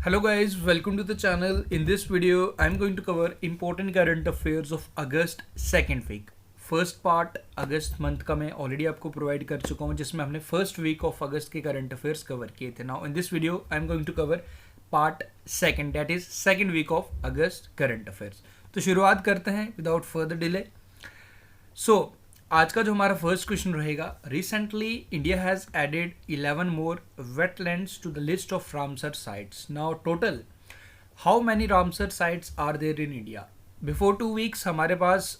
Hello guys, welcome to the channel. In this video, I'm going to cover important current affairs of August second week. First part August month का मैं already आपको provide कर चुका हूँ जिसमें हमने first week of अगस्त के current affairs cover किए थे. Now in this video I am going to cover part second, that is second week of August current affairs. तो शुरुआत करते हैं विदाउट फर्दर डिले. सो आज का जो हमारा फर्स्ट क्वेश्चन रहेगा, recently India has added 11 more wetlands to the list of Ramsar sites. Now total how many Ramsar sites are there in India? Before 2 weeks हमारे पास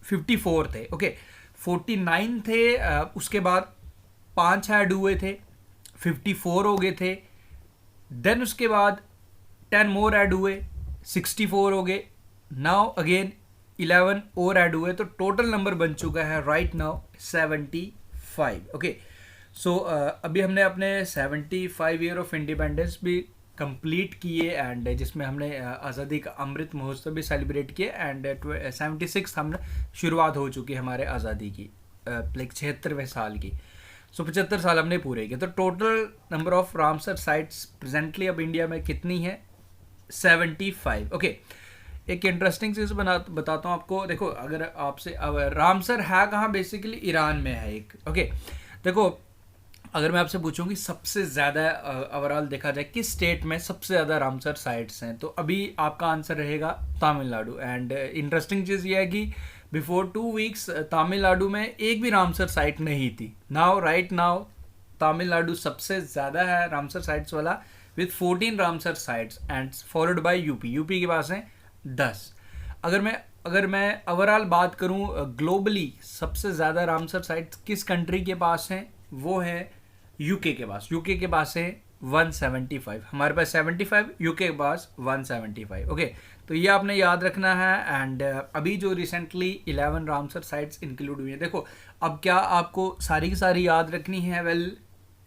54 थे, ओके 49 थे, उसके बाद 5 ऐड हुए थे, 54 हो गए थे. देन उसके बाद 10 मोर ऐड हुए, 64 हो गए. नाउ अगेन 11 और ऐड हुए, तो टोटल नंबर बन चुका है राइट नाउ 75. ओके सो अभी हमने अपने 75 ईयर ऑफ इंडिपेंडेंस भी कंप्लीट किए एंड जिसमें हमने आज़ादी का अमृत महोत्सव भी सेलिब्रेट किए एंड 76 हमने शुरुआत हो चुकी है हमारे आज़ादी की, लाइक 76वें साल की. सो 75 साल हमने पूरे किए. तो total number of Ramsar sites presently अब इंडिया में कितनी है? 75. ओके एक इंटरेस्टिंग चीज़ बताता हूँ आपको. देखो अगर आपसे रामसर है कहाँ, बेसिकली ईरान में है एक. ओके देखो अगर मैं आपसे पूछूं कि सबसे ज़्यादा ओवरऑल देखा जाए किस स्टेट में सबसे ज़्यादा रामसर साइट्स हैं, तो अभी आपका आंसर रहेगा तमिलनाडु. एंड इंटरेस्टिंग चीज़ ये है कि बिफोर 2 वीक्स तमिलनाडु में एक भी रामसर साइट नहीं थी. नाउ राइट नाउ तमिलनाडु सबसे ज़्यादा है रामसर साइट्स वाला with 14 Ramsar sites and followed by UP. UP के पास हैं 10. अगर मैं ओवरऑल बात करूं ग्लोबली सबसे ज़्यादा रामसर साइट्स किस कंट्री के पास हैं, वो है यूके के पास. यूके के पास है 175. हमारे पास 75, यूके के पास 175. ओके तो ये आपने याद रखना है. एंड अभी जो रिसेंटली 11 रामसर साइट्स इंक्लूड हुई हैं, देखो अब क्या आपको सारी की सारी याद रखनी है? वेल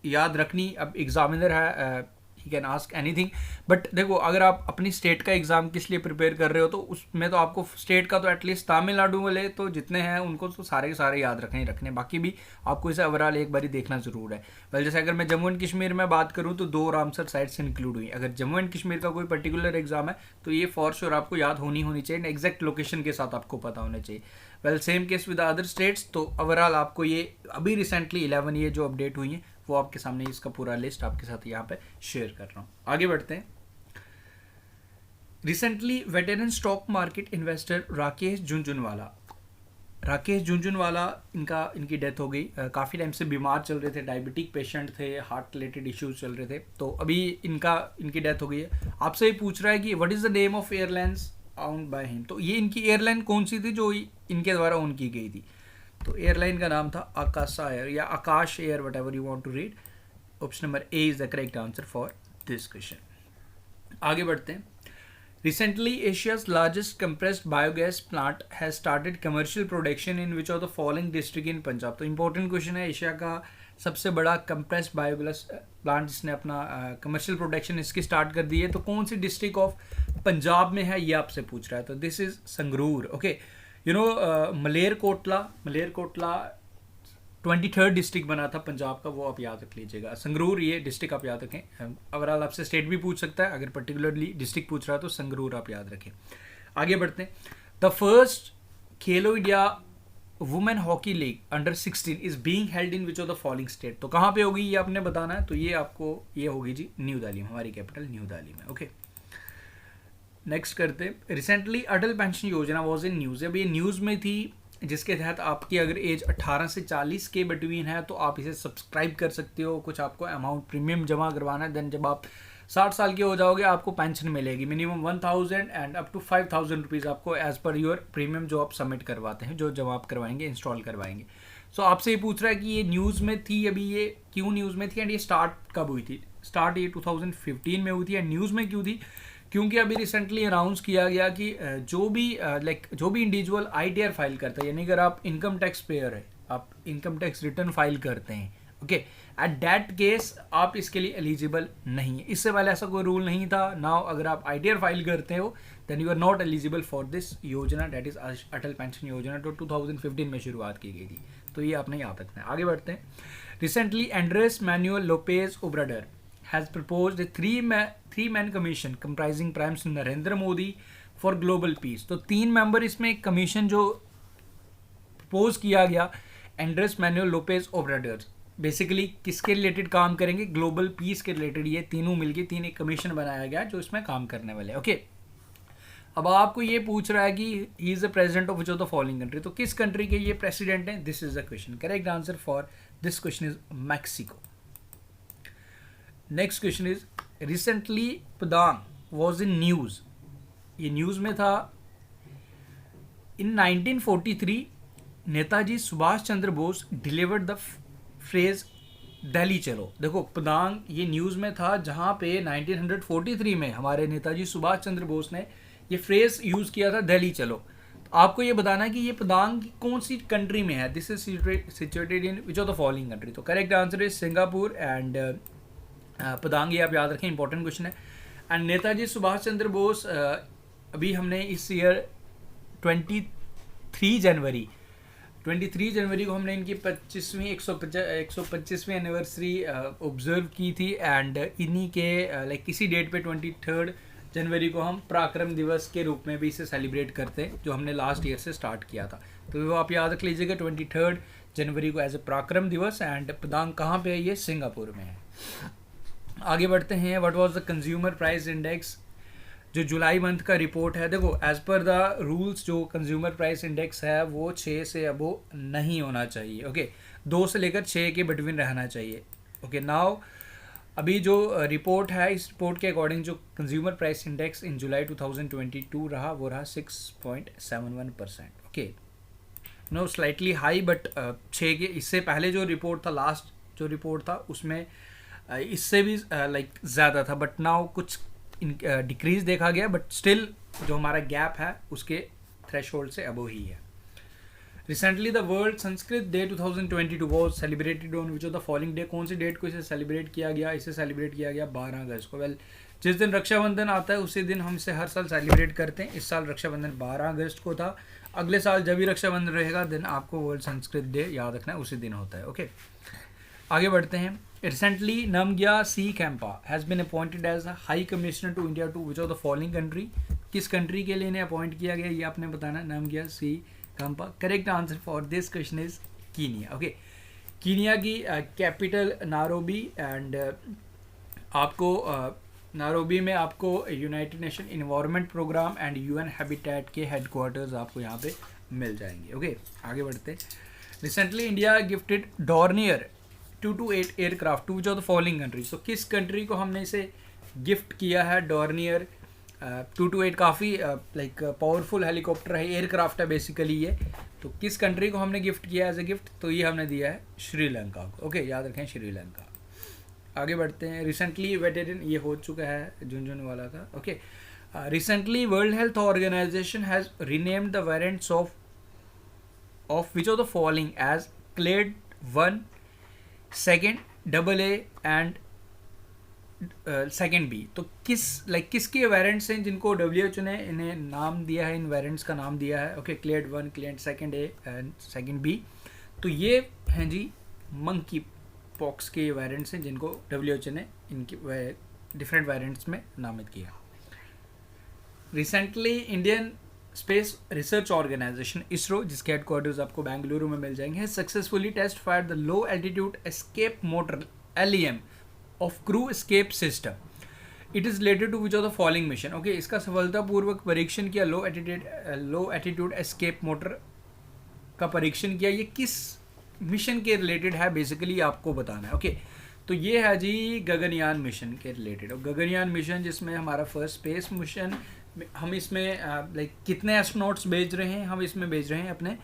याद रखनी अब एग्जामिनर है, he can ask anything. But देखो अगर आप अपनी स्टेट का एग्जाम किस लिए प्रिपेयर कर रहे हो तो उसमें तो आपको स्टेट का तो एटलीस्ट तमिलनाडु वाले तो जितने हैं उनको तो सारे के सारे याद रखने ही रखने, बाकी भी आपको इसे ओवरऑल एक बार ही देखना ज़रूर है. वेल जैसे अगर मैं जम्मू एंड कश्मीर में बात करूँ तो 2 रामसर साइट्स इंक्लूड हुई. अगर जम्मू एंड कश्मीर का कोई पर्टिकुलर एग्जाम है तो ये फॉर श्योर आपको याद होनी चाहिए, एग्जैक्ट लोकेशन के साथ आपको पता होना चाहिए. Well same case with other states. तो ओवरऑल आपको ये अभी रिसेंटली 11 ये जो अपडेट हुई है वो आपके सामने इसका पूरा लिस्ट आपके साथ यहाँ पे शेयर कर रहा हूँ. आगे बढ़ते हैं. Recently veteran stock market investor Rakesh Jhunjhunwala इनकी डेथ हो गई. काफ़ी टाइम से बीमार चल रहे थे, डायबिटिक पेशेंट थे, हार्ट रिलेटेड इश्यूज चल रहे थे. तो अभी इनकी डेथ हो गई है. आपसे ये पूछ रहा है कि what is the name of airlines owned by him. तो ये इनकी एयरलाइन कौन सी थी जो इनके द्वारा ओन की गई थी? तो एयरलाइन का नाम था आकाशा एयर या Akash air, whatever you want to read. Option number A is the correct answer for this question. आगे बढ़ते हैं. Recently Asia's largest compressed biogas plant has started commercial production in which of the following district in Punjab. तो important question है. Asia का सबसे बड़ा compressed biogas plant जिसने अपना कमर्शियल प्रोडक्शन इसकी स्टार्ट कर दी है, तो कौन सी डिस्ट्रिक्ट ऑफ पंजाब में है ये आपसे पूछ रहा है. तो this is Sangrur. Okay you know Malerkotla 23rd district बना था पंजाब का, वो आप याद रख लीजिएगा. संगरूर ये डिस्ट्रिक्ट आप याद रखें. ओवरऑल आपसे स्टेट भी पूछ सकता है, अगर पर्टिकुलरली डिस्ट्रिक्ट पूछ रहा है तो संगरूर आप याद रखें. आगे बढ़ते हैं. The first Khelo India women hockey league under 16 is being held in which of the following state. तो कहाँ पे होगी ये आपने बताना है. तो ये आपको ये होगी जी न्यू दिल्ली में, हमारी कैपिटल न्यू दिल्ली में. ओके नेक्स्ट करते. रिसेंटली अटल पेंशन योजना वॉज इन न्यूज़. अब ये न्यूज़ में थी, जिसके तहत आपकी अगर एज 18 से 40 के बिटवीन है तो आप इसे सब्सक्राइब कर सकते हो. कुछ आपको अमाउंट प्रीमियम जमा करवाना है. देन जब आप 60 साल के हो जाओगे आपको पेंशन मिलेगी. Minimum 1000 and up to 5000 rupees आपको एज पर योर प्रीमियम जो आप सबमिट करवाते हैं, जो जमा आप करवाएंगे, इंस्टॉल करवाएंगे. सो आपसे ये पूछ रहा है कि ये न्यूज़ में थी, अभी ये क्यों न्यूज़ में थी एंड ये स्टार्ट कब हुई थी? स्टार्ट ये 2015 में हुई थी. एंड न्यूज़ में क्यों थी? क्योंकि अभी रिसेंटली अनाउंस किया गया कि जो भी इंडिविजुअल ITR फाइल करता है, यानी अगर आप इनकम टैक्स पेयर है, आप इनकम टैक्स रिटर्न फाइल करते हैं, ओके एट दैट केस आप इसके लिए एलिजिबल नहीं है. इससे पहले ऐसा कोई रूल नहीं था. नाउ अगर आप ITR फाइल करते हो then you are not eligible for this yojana, that is Atal pension Yojana. तो 2015 में शुरुआत की गई थी. तो ये आपने याद रखना है. आगे बढ़ते हैं. Recently Andres Manuel Lopez Obrador has proposed three man commission comprising prime minister Narendra Modi for global peace. तो 3 मेंबर इसमें एक कमीशन जो प्रपोज किया गया, Andreas Manuel Lopez Obrador, basically किसके रिलेटेड काम करेंगे, ग्लोबल पीस के रिलेटेड। ये तीनों मिलके 3 एक कमीशन बनाया गया जो इसमें काम करने वाले, ओके। अब आपको ये पूछ रहा है कि he is the president of which of the following country, तो किस कंट्री के ये प्रेसिडेंट हैं, this is the question. Correct answer for this question is Mexico. Next question is recently Padang was in news, ये news में था। In 1943 Netaji Subhash Chandra Bose delivered the phrase Delhi Chalo. देखो पदांग ये न्यूज़ में था जहाँ पे 1943 में हमारे नेताजी सुभाष चंद्र बोस ने ये फ्रेज यूज़ किया था, दिल्ली चलो। तो आपको ये बताना है कि ये पदांग कौन सी कंट्री में है, this is situated in which of the following country. तो correct answer is Singapore and Padang, ये आप याद रखें, इंपॉर्टेंट क्वेश्चन है। एंड नेताजी सुभाष चंद्र बोस अभी हमने इस ईयर 23 जनवरी को हमने इनकी 125वीं एनिवर्सरी ऑब्जर्व की थी। एंड इन्हीं के लाइक किसी डेट पे 23 जनवरी को हम पराक्रम दिवस के रूप में भी इसे सेलिब्रेट करते हैं, जो हमने लास्ट ईयर से स्टार्ट किया था। तो वो आप याद रख लीजिएगा 23 जनवरी को एज ए पराक्रम दिवस। एंड पदांग कहाँ पे है, ये सिंगापुर में है। आगे बढ़ते हैं। What was the consumer price index, जो जुलाई मंथ का रिपोर्ट है। देखो एज पर द रूल्स जो कंज्यूमर प्राइस इंडेक्स है वो 6 से अबो नहीं होना चाहिए, ओके। 2 से लेकर 6 के बिटवीन रहना चाहिए, ओके। नाउ अभी जो रिपोर्ट है, इस रिपोर्ट के अकॉर्डिंग जो consumer price index in July 2022 रहा वो रहा 6.71%, okay. No slightly high but 6 के, इससे पहले जो रिपोर्ट था, लास्ट जो रिपोर्ट था उसमें इससे भी लाइक ज़्यादा था, बट नाउ कुछ डिक्रीज देखा गया, बट स्टिल जो हमारा गैप है उसके थ्रेशोल्ड से अबो ही है। Recently the world Sanskrit day 2022 was celebrated on which of the following day, कौन सी डेट को इसे सेलिब्रेट किया गया, इसे सेलिब्रेट किया गया 12 अगस्त को। वेल जिस दिन रक्षाबंधन आता है उसी दिन हम इसे हर साल सेलिब्रेट करते हैं। इस साल रक्षाबंधन 12 अगस्त को था। अगले साल जब भी रक्षाबंधन रहेगा दिन आपको वर्ल्ड संस्कृत डे याद रखना है, उसी दिन होता है, ओके। आगे बढ़ते हैं। Recently Namgya C Khampa has been appointed as high commissioner to India to which of the following country, किस कंट्री के लिए इन्हें अपॉइंट किया गया ये आपने बताना। Namgya C Khampa, correct answer for this question is Kenya, okay. Kenya की कैपिटल नायरोबी एंड आपको नायरोबी में आपको United Nation environment programme and UN habitat के हेडक्वार्टर्स आपको यहाँ पे मिल जाएंगे, ओके। आगे बढ़ते। Recently India gifted Dornier 228 aircraft to which of the following countries, तो किस कंट्री को हमने इसे गिफ्ट किया है डॉर्नियर 228, काफ़ी लाइक पावरफुल हेलीकॉप्टर है, एयरक्राफ्ट है बेसिकली ये। तो किस कंट्री को हमने गिफ्ट किया एज ए गिफ्ट, तो ये हमने दिया है श्रीलंका को, ओके। याद रखें श्रीलंका। आगे बढ़ते हैं। रिसेंटली वेटेरन, ये हो चुका है, झुंझुनू वाला था, okay. Recently World Health Organization has renamed the variants of which of the following as clade 1, second AA and second B। तो किसके वेरिएंट्स हैं जिनको WHO ने इन्हें नाम दिया है, इन वेरिएंट्स का नाम दिया है, okay. Clade 1, clade second A and second B। तो ये हैं जी मंकी पॉक्स के वेरिएंट्स हैं जिनको WHO ने इनकी डिफरेंट वेरिएंट्स में नामित किया। Recently Indian Space Research Organisation ISRO, जिसके हेडक्वार्टर्स आपको बेंगलुरु में मिल जाएंगे, successfully test fire the low altitude escape motor LEM of crew escape system. It is related to which of the following mission, okay. इसका सफलतापूर्वक परीक्षण किया, लो एल्टीट्यूड एस्केप मोटर का परीक्षण किया। ये किस मिशन के रिलेटेड है बेसिकली आपको बताना है, ओके। तो ये है जी गगनयान मिशन के रिलेटेड। और गगनयान मिशन जिसमें हमारा फर्स्ट स्पेस मिशन, हम इसमें लाइक कितने एस्ट्रोनॉट्स भेज रहे हैं, हम इसमें भेज रहे हैं अपने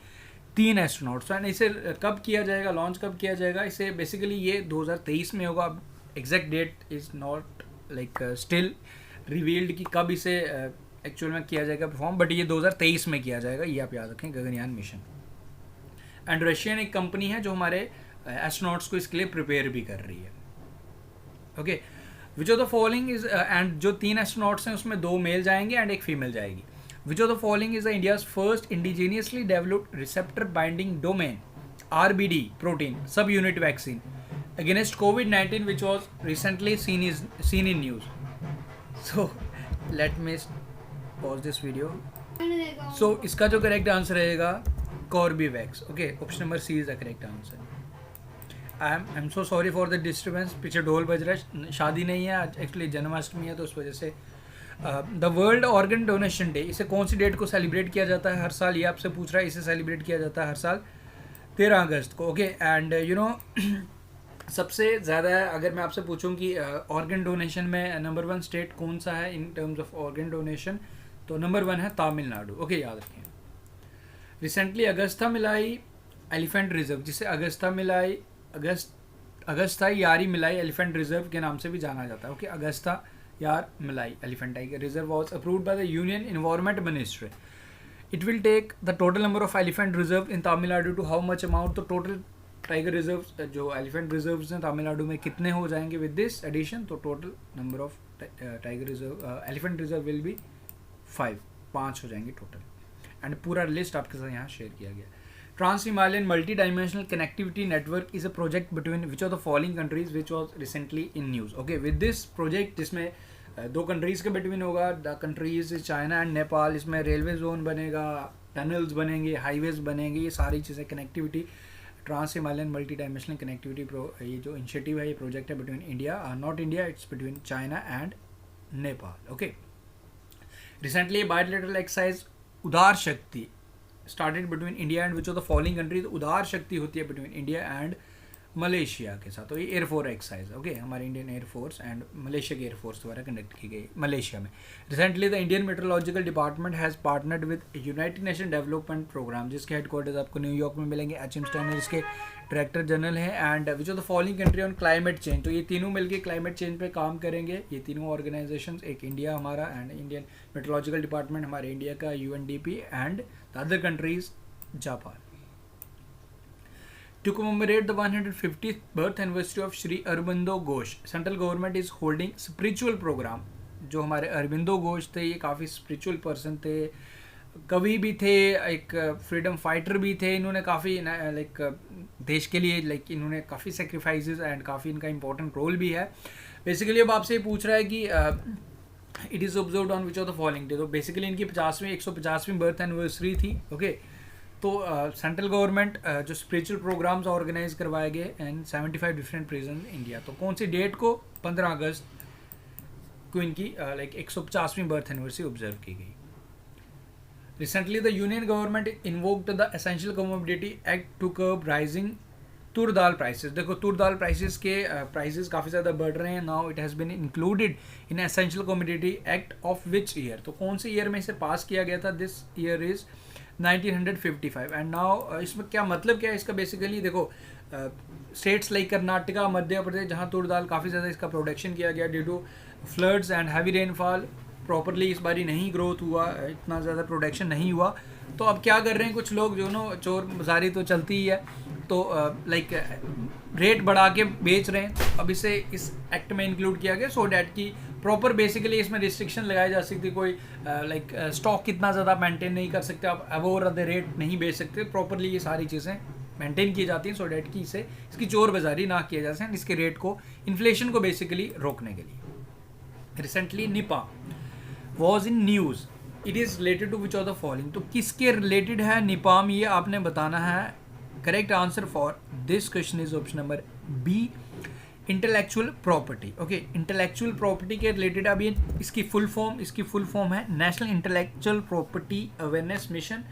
3 एस्ट्रोनॉट्स। एंड इसे कब किया जाएगा, लॉन्च कब किया जाएगा, इसे बेसिकली ये 2023 में होगा। Exact that is not like still revealed कि कब इसे एक्चुअल में किया जाएगा परफॉर्म, बट ये 2023 में किया जाएगा, ये आप याद रखें, गगनयान मिशन। एंड रशियन एक कंपनी है जो हमारे एस्ट्रोनॉट्स को इसके लिए प्रिपेयर भी कर रही है, okay. Which of the following is, and जो 3 एस्ट्रोनॉट्स हैं उसमें 2 मेल जाएंगे एंड एक फीमेल जाएगी। विच of the following is the India's first indigenously developed receptor binding domain RBD protein सब unit vaccine. against COVID-19 which was recently seen in news. So let me pause this video. So इसका जो correct answer रहेगा Corbevax. Okay, option number C is the correct answer. I am so sorry for the disturbance. पीछे ढोल बज रहा है, शादी नहीं है आज, एक्चुअली जन्माष्टमी है, तो उस वजह से. The world organ donation day, इसे कौन सी डेट को सेलिब्रेट किया जाता है हर साल, ये आपसे पूछ रहा है. इसे सेलिब्रेट किया जाता है हर साल 13 अगस्त को. ओके, एंड यू नो सबसे ज़्यादा अगर मैं आपसे पूछूं कि ऑर्गन डोनेशन में नंबर 1 स्टेट कौन सा है in terms of organ donation, तो नंबर 1 है तमिलनाडु. ओके, याद रखें. रिसेंटली अगस्ता मिलाई एलिफेंट रिजर्व, जिसे अगस्ता यारी मिलाई एलिफेंट रिजर्व के नाम से भी जाना जाता है. Okay, Agasthiyarmalai elephant tiger reserve was approved by the union environment ministry. It will take the total number of elephant reserve in Tamil Nadu to how much amount. तो टोटल टाइगर रिजर्व जो elephant reserves हैं तमिलनाडु में कितने हो जाएंगे with this addition, तो total number of tiger reserve elephant reserve will be 5 हो जाएंगे टोटल. एंड पूरा लिस्ट आपके साथ यहाँ शेयर किया गया. Trans Himalayan multi dimensional connectivity network is a project between which of the following countries which was recently in news. Okay, with this project जिसमें 2 countries के बिटवीन होगा, the countries China and Nepal. इसमें railway zone बनेगा, tunnels बनेंगे, highways बनेंगे, ये सारी चीज़ें connectivity. Trans Himalayan multi dimensional connectivity ये जो इनिशिएटिव है, ये प्रोजेक्ट है between India, not India, it's between China and Nepal. Okay, recently bilateral exercise उदार शक्ति started between India and which of the following countries. उदार शक्ति होती है बिटवीन इंडिया एंड मलेशिया के साथ. तो ये एयरफोर्स एक्सरसाइज, ओके, हमारे इंडियन एयरफोर्स एंड मलेशिया के एयरफोर्स द्वारा कंडक्ट की गई मलेशिया में. Recently the Indian meteorological department has partnered with United Nation Development Programme, जिसके हेडक्वार्टर्स आपको न्यूयॉर्क में मिलेंगे. एच.एम. स्टर्न जिसके डायरेक्टर जनरल हैं. And which of the following country on climate change. तो ये तीनों मिलकर क्लाइमेट चेंज पे काम करेंगे, ये तीनों ऑर्गेनाइजेशंस. एक इंडिया हमारा एंड इंडियन मेट्रोलॉजिकल डिपार्टमेंट हमारे इंडिया का, UNDP, and the other countries Japan. To commemorate the 150th birth anniversary of Shri Aurobindo Ghosh, central government is holding spiritual program. जो हमारे अरबिंदो घोष थे, ये काफ़ी स्पिरिचुअल पर्सन थे, कवि भी थे, एक फ्रीडम फाइटर भी थे. इन्होंने काफ़ी लाइक देश के लिए इन्होंने काफ़ी सेक्रीफाइसेस एंड काफ़ी इनका इंपॉर्टेंट रोल भी है. बेसिकली अब आपसे ये पूछ रहा है कि it is observed on which of the following day. तो बेसिकली इनकी 150वीं बर्थ एनिवर्सरी थी. ओके, तो सेंट्रल गवर्नमेंट जो स्पिरिचुअल प्रोग्राम्स ऑर्गेनाइज करवाए गए एंड 75 डिफरेंट प्रिजन इंडिया. तो कौन सी डेट को 15 अगस्त को इनकी 150वीं बर्थ एनिवर्सरी ऑब्जर्व की गई. Recently the union government invoked the essential commodity act to curb rising tur dal prices. देखो, तुर दाल प्राइसेस के प्राइसेस काफ़ी ज़्यादा बढ़ रहे हैं. Now it has been included in essential commodity act of which year. तो कौन से ईयर में इसे पास किया गया था. This year is 1955. And now इसमें क्या मतलब क्या है इसका. बेसिकली देखो, स्टेट्स लाइक कर्नाटका, मध्य प्रदेश, जहाँ तुर दाल काफ़ी ज़्यादा इसका प्रोडक्शन किया गया due to floods and heavy rainfall, properly इस बारी नहीं ग्रोथ हुआ, इतना ज़्यादा प्रोडक्शन नहीं हुआ. तो अब क्या कर रहे हैं कुछ लोग, जो नो चोर बाजारी तो चलती ही है, तो लाइक रेट बढ़ा के बेच रहे हैं. अब इसे इस एक्ट में इंक्लूड किया गया सो डैट की प्रॉपर बेसिकली इसमें रिस्ट्रिक्शन लगाई जा सकती. कोई लाइक स्टॉक कितना ज़्यादा मेंटेन नहीं कर सकते, आप अबोव द रेट नहीं बेच सकते. प्रॉपरली ये सारी चीज़ें मेंटेन की जाती हैं सो डैट की इसे इसकी चोर बाजारी ना किया जा सके, इसके रेट को, इन्फ्लेशन को बेसिकली रोकने के लिए. Recently NIPAM was in news. It is related to which of the following. तो किसके रिलेटेड है निपाम, ये आपने बताना है. Correct answer for this question is option number B, intellectual property. Okay, intellectual property के रिलेटेड. अब ये इसकी फुल फॉर्म है national intellectual property awareness mission.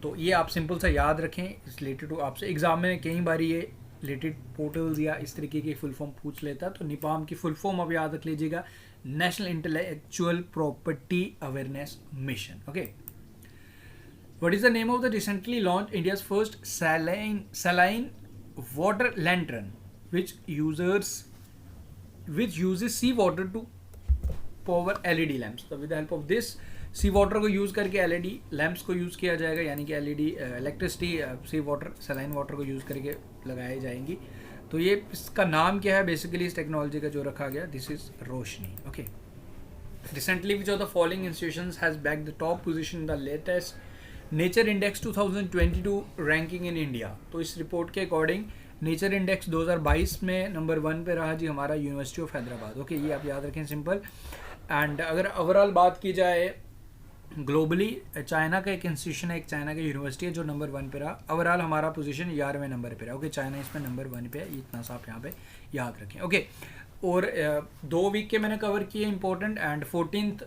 तो ये आप सिंपल सा याद रखें. इस रिलेटेड टू आपसे एग्जाम में कई बार ये रिलेटेड पोर्टल्स या इस तरीके की फुल फॉर्म पूछ लेता है. तो निपाम की फुल फॉर्म अब याद रख लीजिएगा, national intellectual property awareness mission. Okay, what is the name of the recently launched India's first saline water lantern which uses seawater to power LED lamps. So with the help of this seawater को use करके LED lamps को use किया जाएगा, यानी कि LED electricity सी water saline water को use करके लगाई जाएंगी. तो ये इसका नाम क्या है बेसिकली इस टेक्नोलॉजी का जो रखा गया, this is Roshni. Okay, recently which of the following institutions has bagged the top position in the latest nature index 2022 ranking in India. तो इस रिपोर्ट के अकॉर्डिंग नेचर इंडेक्स 2022 में नंबर 1 पे रहा जी हमारा यूनिवर्सिटी ऑफ हैदराबाद। ओके, ये आप याद रखें, सिंपल। एंड अगर ओवरऑल बात की जाए ग्लोबली, चाइना का एक इंस्टीट्यूशन है, एक चाइना का यूनिवर्सिटी है जो नंबर 1 पे रहा। ओवरऑल हमारा पोजीशन 11वें नंबर पे रहा। ओके, चाइना इसमें नंबर 1 पे है, इतना सा आप यहाँ पे याद रखें। ओके, और 2 वीक के मैंने कवर किए इंपॉर्टेंट। एंड 14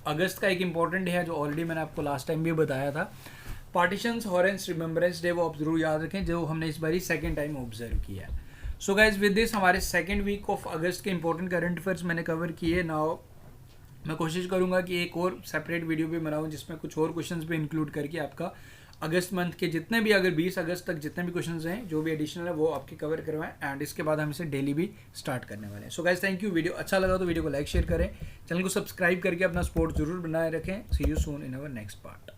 अगस्त का एक इंपॉर्टेंट है जो ऑलरेडी मैंने आपको लास्ट टाइम भी बताया था, पार्टीशंस हॉरेंस रिमेम्बरेंस डे, वो आप जरूर याद रखें, जो हमने इस बारी सेकेंड टाइम ऑब्जर्व किया है। सो गाइज, विद दिस हमारे सेकेंड वीक ऑफ अगस्त के इंपॉर्टेंट करंट अफेयर्स मैंने कवर किए। नाउ मैं कोशिश करूंगा कि एक और सेपरेट वीडियो भी बनाऊं जिसमें कुछ और क्वेश्चंस भी इंक्लूड करके आपका अगस्त मंथ के जितने भी, अगर 20 अगस्त तक जितने भी क्वेश्चंस हैं जो भी एडिशनल है वो आपके कवर करवाएं। एंड इसके बाद हम इसे डेली भी स्टार्ट करने वाले हैं। So guys, thank you. Video अच्छा लगा तो वीडियो को लाइक शेयर करें, चैनल को सब्सक्राइब करके अपना सपोर्ट जरूर बनाए रखें। See you soon in our next part.